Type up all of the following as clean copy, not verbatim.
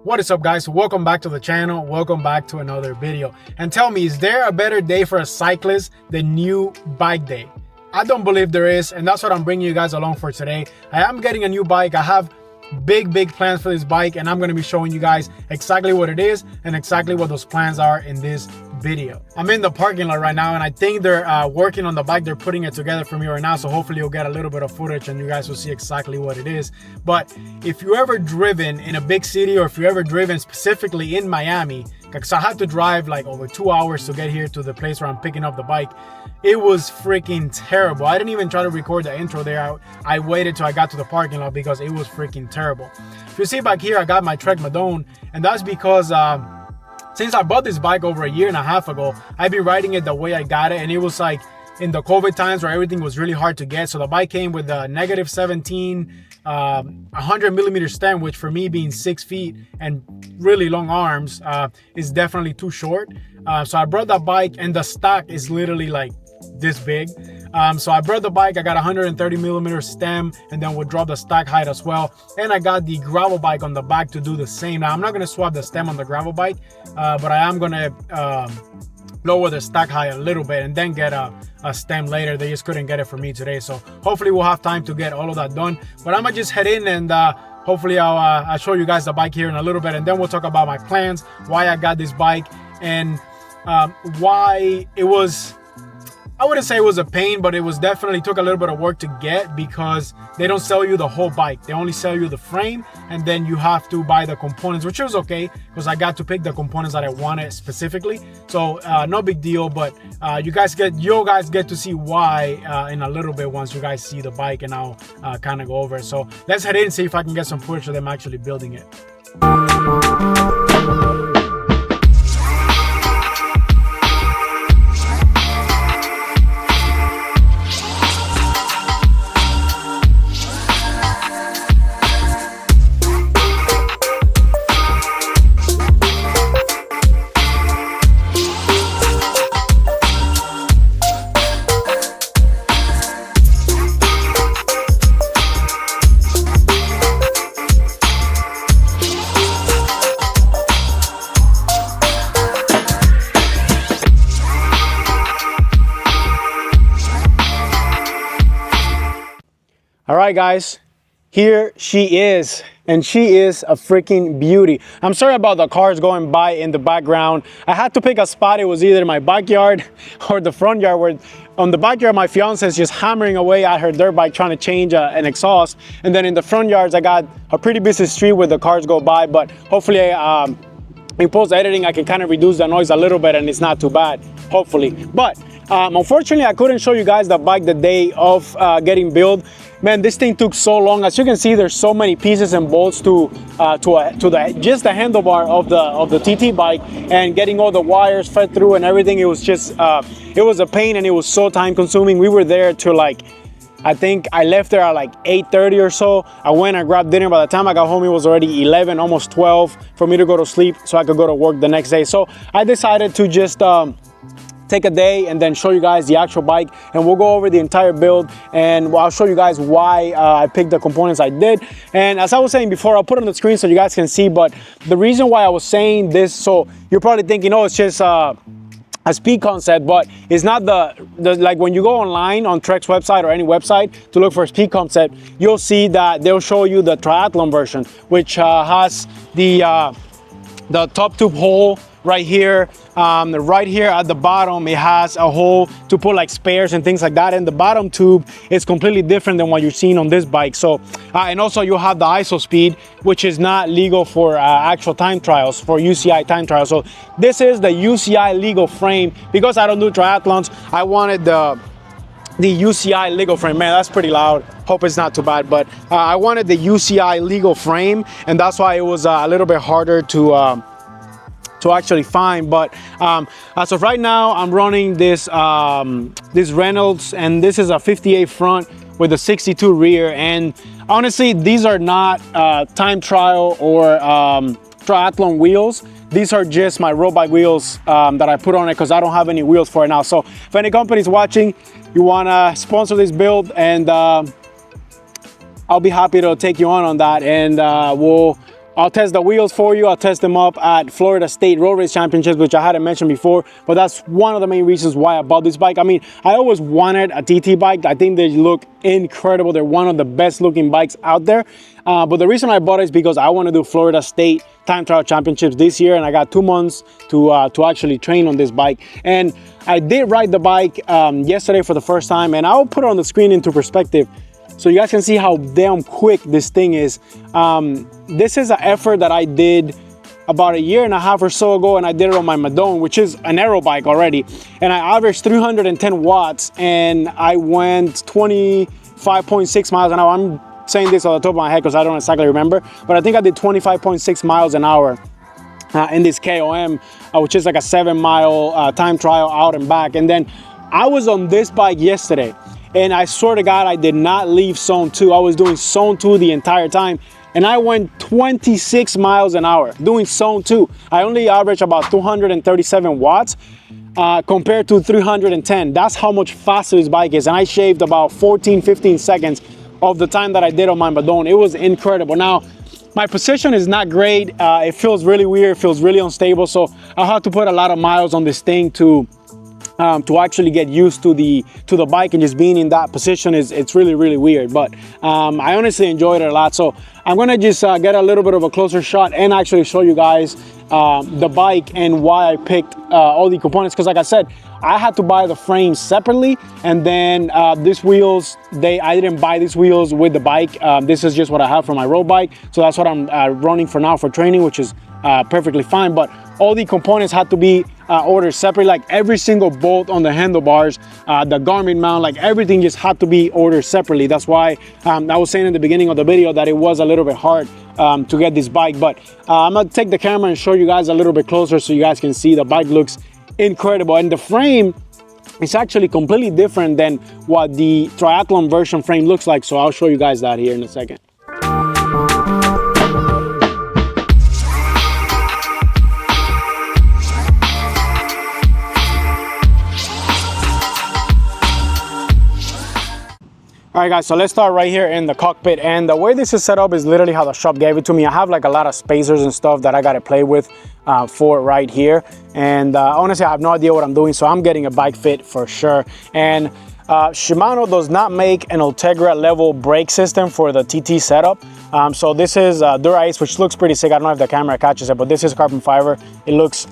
What is up, guys? Welcome back to the channel. Welcome back to another video. And tell me, is there a better day for a cyclist than new bike day? I don't believe there is, and that's what I'm bringing you guys along for today. I am getting a new bike. I have big plans for this bike, and I'm going to be showing you guys exactly what it is and exactly what those plans are in this video. I'm in the parking lot right now, and I think they're working on the bike. They're putting it together for me right now, so hopefully you'll get a little bit of footage and you guys will see exactly what it is. But if you ever driven in a big city, or if you ever driven specifically in Miami, because I had to drive like over 2 hours to get here to the place where I'm picking up the bike, it was freaking terrible. I didn't even try to record the intro there. I waited till I got to the parking lot because it was freaking terrible. If you see back here, I got my Trek Madone, and that's because since I bought this bike over a year and a half ago, I've been riding it the way I got it, and it was like in the COVID times where everything was really hard to get. So the bike came with a -17 100 millimeter stem, which for me being 6 feet and really long arms is definitely too short. So I brought that bike, and the stock is literally like this big. So I brought the bike. I got a 130 millimeter stem, and then we'll drop the stock height as well. And I got the gravel bike on the back to do the same. Now I'm not gonna swap the stem on the gravel bike, but I am gonna lower the stock height a little bit and then get a stem later. They just couldn't get it for me today, so hopefully we'll have time to get all of that done. But I'm gonna just head in, and hopefully I'll show you guys the bike here in a little bit, and then we'll talk about my plans, why I got this bike, and why it was, I wouldn't say it was a pain, but it was definitely took a little bit of work to get, because they don't sell you the whole bike. They only sell you the frame, and then you have to buy the components, which was okay because I got to pick the components that I wanted specifically. So no big deal, but you guys get to see why in a little bit once you guys see the bike, and I'll kind of go over it. So let's head in and see if I can get some footage of them actually building it. All right, guys, here she is, and she is a freaking beauty. I'm sorry about the cars going by in the background. I had to pick a spot. It was either my backyard or the front yard, where on the backyard, my fiance is just hammering away at her dirt bike trying to change an exhaust. And then in the front yards, I got a pretty busy street where the cars go by, but hopefully in post editing, I can kind of reduce the noise a little bit, and it's not too bad, hopefully. But unfortunately, I couldn't show you guys the bike the day of getting built. Man, this thing took so long. As you can see, there's so many pieces and bolts to just the handlebar of the TT bike, and getting all the wires fed through and everything. It was just it was a pain, and it was so time consuming. We were there till like, I think I left there at like 8:30 or so. I went and grabbed dinner. By the time I got home, it was already 11, almost 12 for me to go to sleep so I could go to work the next day. So I decided to just take a day and then show you guys the actual bike, and we'll go over the entire build, and I'll show you guys why I picked the components I did. And as I was saying before, I'll put it on the screen so you guys can see, but the reason why I was saying this, so you're probably thinking, oh, it's just a speed concept, but it's not the like when you go online on Trek's website or any website to look for a speed concept, you'll see that they'll show you the triathlon version, which has the top tube hole right here. Right here at the bottom, it has a hole to put like spares and things like that, and the bottom tube is completely different than what you're seeing on this bike. So and also you have the ISO speed, which is not legal for actual time trials, for UCI time trials. So this is the UCI legal frame. Because I don't do triathlons, I wanted the UCI legal frame. Man, that's pretty loud. Hope it's not too bad, but I wanted the UCI legal frame, and that's why it was a little bit harder to actually find. But as of right now, I'm running this this Reynolds, and this is a 58 front with a 62 rear. And honestly, these are not time trial or triathlon wheels. These are just my road bike wheels that I put on it because I don't have any wheels for it now. So if any company's watching, you want to sponsor this build, and I'll be happy to take you on that, and we'll I'll test the wheels for you. I'll test them up at Florida State Road Race Championships, which I hadn't mentioned before, but that's one of the main reasons why I bought this bike. I mean, I always wanted a TT bike. I think they look incredible. They're one of the best looking bikes out there. But the reason I bought it is because I want to do Florida State Time Trial Championships this year, and I got 2 months to actually train on this bike. And I did ride the bike yesterday for the first time, and I'll put it on the screen into perspective so you guys can see how damn quick this thing is. This is an effort that I did about 1.5 years or so ago, and I did it on my Madone, which is an aero bike already. And I averaged 310 watts, and I went 25.6 miles an hour. I'm saying this on the top of my head because I don't exactly remember, but I think I did 25.6 miles an hour in this KOM, which is like a 7-mile time trial out and back. And then I was on this bike yesterday, and I swear to God, I did not leave zone 2. I was doing zone 2 the entire time, and I went 26 miles an hour doing zone 2. I only averaged about 237 watts compared to 310. That's how much faster this bike is, and I shaved about 14-15 seconds of the time that I did on my Madone. It was incredible. Now, my position is not great. It feels really weird, feels really unstable, so I have to put a lot of miles on this thing to actually get used to the bike, and just being in that position it's really weird. But I honestly enjoyed it a lot. So I'm gonna just get a little bit of a closer shot and actually show you guys the bike and why I picked all the components, because like I said, I had to buy the frame separately, and then these wheels, I didn't buy these wheels with the bike. This is just what I have for my road bike, so that's what I'm running for now for training, which is perfectly fine. But all the components had to be ordered separately, like every single bolt on the handlebars, the Garmin mount, like everything just had to be ordered separately. That's why I was saying in the beginning of the video that it was a little bit hard to get this bike. But I'm gonna take the camera and show you guys a little bit closer so you guys can see the bike looks incredible. And the frame is actually completely different than what the triathlon version frame looks like, so I'll show you guys that here in a second. All right guys, so let's start right here in the cockpit, and the way this is set up is literally how the shop gave it to me. I have like a lot of spacers and stuff that I gotta play with for right here, and honestly I have no idea what I'm doing, so I'm getting a bike fit for sure. And Shimano does not make an Ultegra level brake system for the TT setup. So this is Dura-Ace, which looks pretty sick. I don't know if the camera catches it, but this is carbon fiber. It looks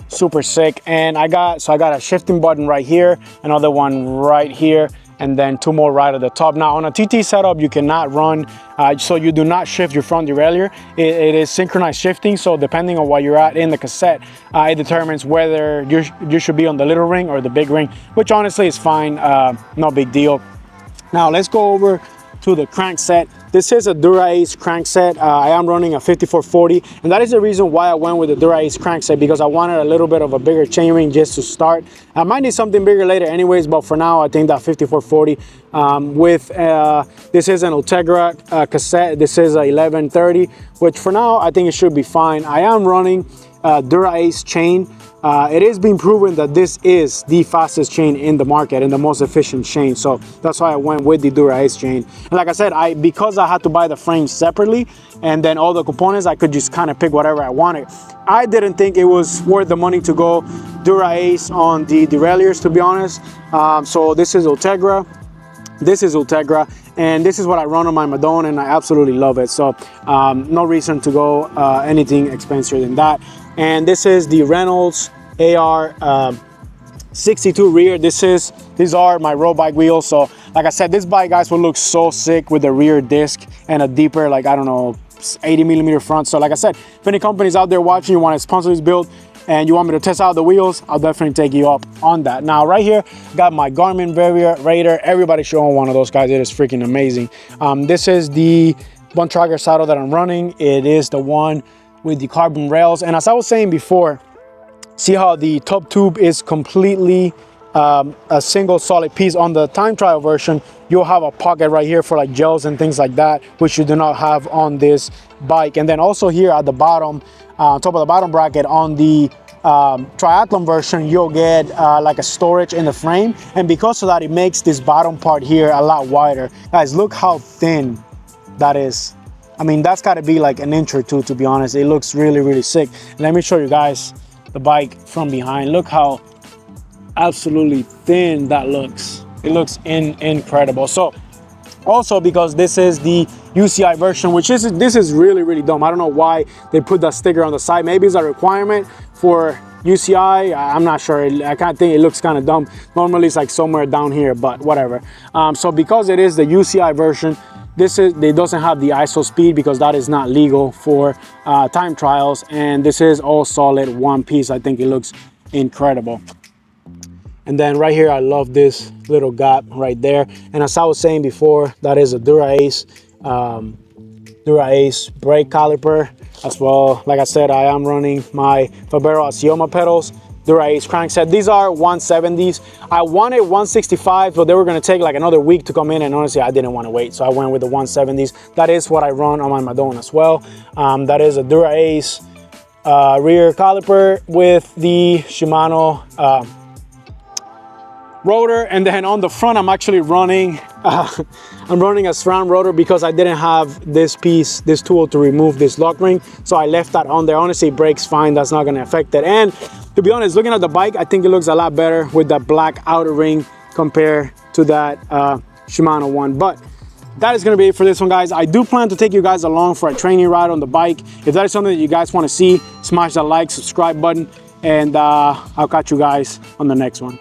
super sick. And I got a shifting button right here, another one right here, and then 2 more right at the top. Now on a TT setup, you cannot run, so you do not shift your front derailleur. It is synchronized shifting, so depending on what you're at in the cassette, it determines whether you should be on the little ring or the big ring, which honestly is fine, no big deal. Now let's go over to the crankset. This is a Dura-Ace crankset. I am running a 5440, and that is the reason why I went with the Dura-Ace crankset, because I wanted a little bit of a bigger chainring just to start. I might need something bigger later anyways, but for now I think that 5440 this is an Ultegra cassette. This is a 1130, which for now I think it should be fine. I am running Dura-Ace chain. It is being proven that this is the fastest chain in the market and the most efficient chain, so that's why I went with the Dura-Ace chain. And like I said, because I had to buy the frame separately and then all the components, I could just kind of pick whatever I wanted. I didn't think it was worth the money to go Dura-Ace on the derailleurs, to be honest. So this is Ultegra. This is Ultegra, and this is what I run on my Madone, and I absolutely love it. So no reason to go anything expensive than that. And this is the Reynolds AR 62 rear. These are my road bike wheels. So like I said, this bike, guys, will look so sick with a rear disc and a deeper, like, I don't know, 80mm front. So like I said, if any companies out there watching, you want to sponsor this build and you want me to test out the wheels, I'll definitely take you up on that. Now right here, got my Garmin Raider. Everybody should own one of those, guys. It is freaking amazing. This is the Bontrager saddle that I'm running. It is the one with the carbon rails, and as I was saying before, see how the top tube is completely a single solid piece. On the time trial version, you'll have a pocket right here for like gels and things like that, which you do not have on this bike. And then also here at the bottom, top of the bottom bracket on the triathlon version, you'll get like a storage in the frame, and because of that, it makes this bottom part here a lot wider. Guys, look how thin that is. I mean, that's got to be like an inch or two, to be honest. It looks really, really sick. Let me show you guys the bike from behind. Look how absolutely thin that looks. It looks incredible. So also, because this is the UCI version, which this is really, really dumb. I don't know why they put that sticker on the side. Maybe it's a requirement for UCI. I'm not sure. I kind of think it looks kind of dumb. Normally it's like somewhere down here, but whatever. So because it is the UCI version, it doesn't have the ISO speed because that is not legal for time trials. And this is all solid one piece. I think it looks incredible. And then right here, I love this little gap right there. And as I was saying before, that is a Dura-Ace brake caliper as well. Like I said, I am running my Fabero Assioma pedals, Dura-Ace crankset. These are 170s. I wanted 165, but they were gonna take like another week to come in, and honestly, I didn't want to wait, so I went with the 170s. That is what I run on my Madone as well. That is a Dura-Ace rear caliper with the Shimano rotor, and then on the front I'm actually running I'm running a SRAM rotor because I didn't have this tool to remove this lock ring, so I left that on there. Honestly, it brakes fine, that's not going to affect it. And to be honest, looking at the bike, I think it looks a lot better with that black outer ring compared to that Shimano one. But that is going to be it for this one, guys. I do plan to take you guys along for a training ride on the bike. If that is something that you guys want to see, smash that like, subscribe button, and I'll catch you guys on the next one.